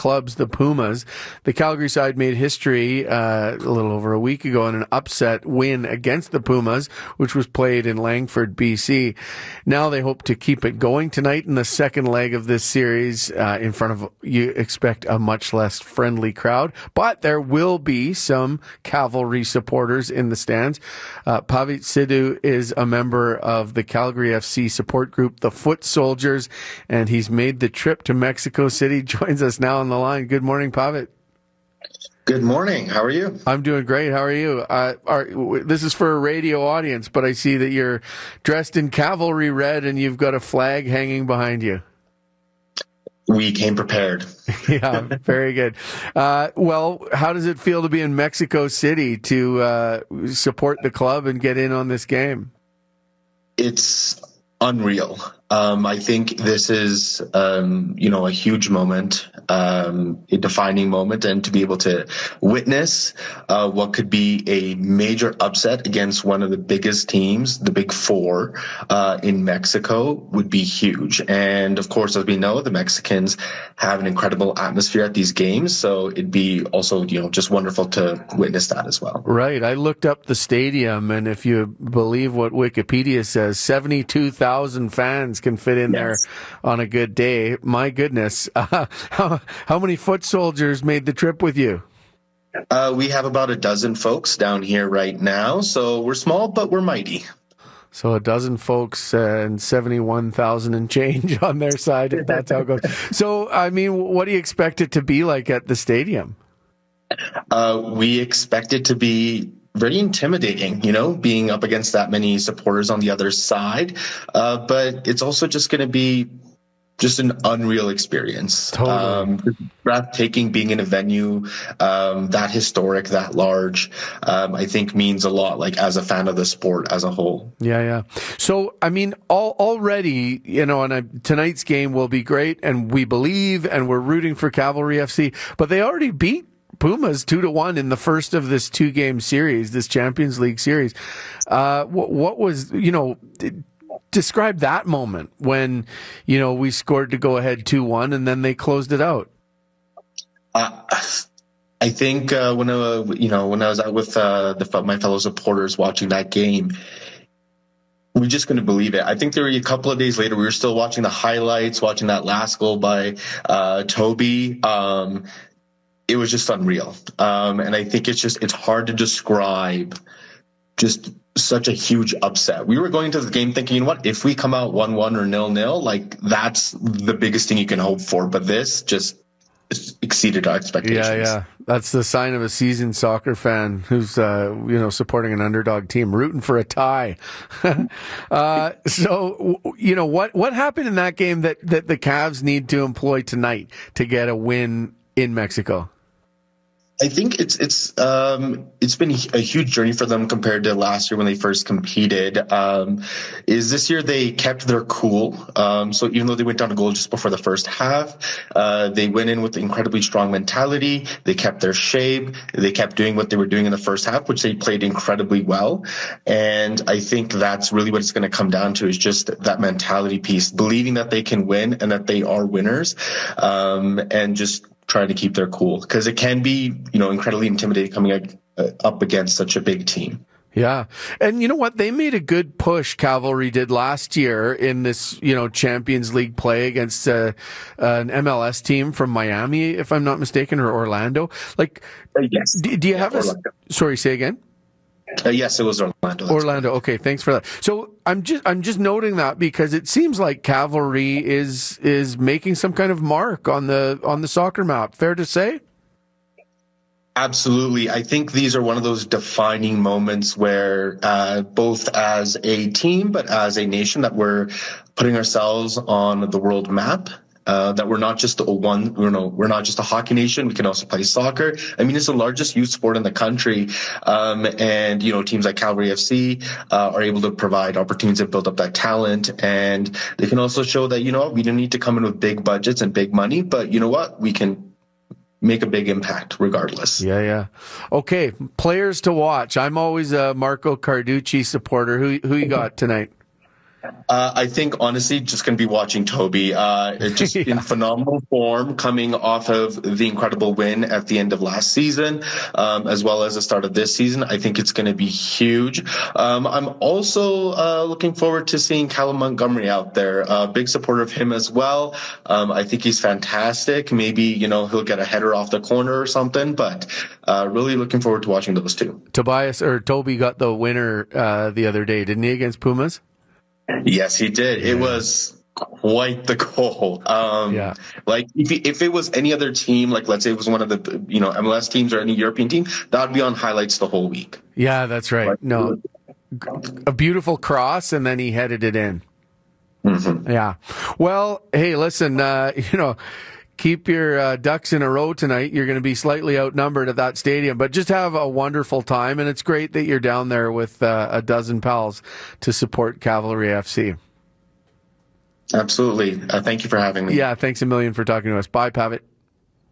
clubs, the Pumas. The Calgary side made history a little over a week ago in an upset win against the Pumas, which was played in Langford, BC. Now they hope to keep it going tonight in the second leg of this series in front of, you expect, a much less friendly crowd. But there will be some Cavalry supporters in the stands. Pavit Sidhu is a member of the Calgary FC support group, the Foot Soldiers, and he's made the trip to Mexico City. Joins us now on the line. Good morning, Pavit. Good morning. How are you? I'm doing great. How are you? This is for a radio audience, but I see that you're dressed in Cavalry red and you've got a flag hanging behind you. We came prepared. Yeah, very good. Well, how does it feel to be in Mexico City to support the club and get in on this game? It's unreal. I think this is, a huge moment, a defining moment, and to be able to witness what could be a major upset against one of the biggest teams, the Big Four, in Mexico would be huge. And of course, as we know, the Mexicans have an incredible atmosphere at these games, so it'd be also, just wonderful to witness that as well. Right. I looked up the stadium, and if you believe what Wikipedia says, 72,000 fans can fit in there on a good day. My goodness. How many foot soldiers made the trip with you? We have about a dozen folks down here right now, so we're small, but we're mighty. So a dozen folks and 71,000 and change on their side, if that's how it goes. So, I mean, what do you expect it to be like at the stadium? We expect it to be very intimidating, being up against that many supporters on the other side. But it's also just going to be just an unreal experience. Totally. Breathtaking being in a venue that historic, that large, I think means a lot, like as a fan of the sport as a whole. Yeah. So, I mean, already, tonight's game will be great, and we believe, and we're rooting for Cavalry FC, but they already beat Pumas 2-1 in the first of this 2-game series, this Champions League series. What was, describe that moment when, we scored to go ahead 2-1 and then they closed it out. I think when I was out with my fellow supporters watching that game, we just couldn't believe it. I think there were a couple of days later, we were still watching the highlights, watching that last goal by Toby. It was just unreal. And I think it's hard to describe just such a huge upset. We were going into the game thinking, if we come out 1-1 or 0-0, like that's the biggest thing you can hope for. But this just exceeded our expectations. Yeah. That's the sign of a seasoned soccer fan who's, supporting an underdog team, rooting for a tie. So, what happened in that game that the Cavs need to employ tonight to get a win in Mexico? I think it's been a huge journey for them compared to last year when they first competed. Is this year they kept their cool. So even though they went down a goal just before the first half, they went in with an incredibly strong mentality. They kept their shape. They kept doing what they were doing in the first half, which they played incredibly well. And I think that's really what it's going to come down to, is just that mentality piece, believing that they can win and that they are winners, and just trying to keep their cool, because it can be, incredibly intimidating coming up against such a big team. Yeah. And you know what? They made a good push, Cavalry did last year in this, Champions League play against an MLS team from Miami, if I'm not mistaken, or Orlando. Yes. Do you have sorry, say again? Yes, it was Orlando. Orlando. Okay, thanks for that. So I'm just noting that because it seems like Cavalry is making some kind of mark on the soccer map. Fair to say? Absolutely. I think these are one of those defining moments where both as a team, but as a nation, that we're putting ourselves on the world map. That we're not just we're not just a hockey nation. We can also play soccer. I mean, it's the largest youth sport in the country. And, teams like Cavalry FC, are able to provide opportunities to build up that talent. And they can also show that, we don't need to come in with big budgets and big money, but we can make a big impact regardless. Yeah. Okay. Players to watch. I'm always a Marco Carducci supporter. Who you got tonight? I think, honestly, just going to be watching Toby. Just in phenomenal form coming off of the incredible win at the end of last season, as well as the start of this season. I think it's going to be huge. I'm also looking forward to seeing Callum Montgomery out there. Big supporter of him as well. I think he's fantastic. Maybe, he'll get a header off the corner or something, but really looking forward to watching those two. Toby got the winner the other day, didn't he, against Pumas? Yes, he did. Yeah. It was quite the goal. Like if it was any other team, like let's say it was one of the MLS teams or any European team, that would be on highlights the whole week. Yeah, that's right. No, a beautiful cross, and then he headed it in. Mm-hmm. Yeah. Well, hey, listen, keep your ducks in a row tonight. You're going to be slightly outnumbered at that stadium, but just have a wonderful time. And it's great that you're down there with a dozen pals to support Cavalry FC. Absolutely. Thank you for having me. Yeah, thanks a million for talking to us. Bye, Pavitt.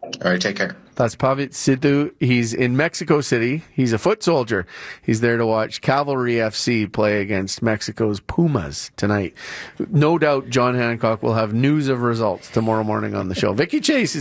All right, take care. That's Pavitt Sidhu. He's in Mexico City. He's a foot soldier. He's there to watch Cavalry FC play against Mexico's Pumas tonight. No doubt John Hancock will have news of results tomorrow morning on the show. Vicky Chase is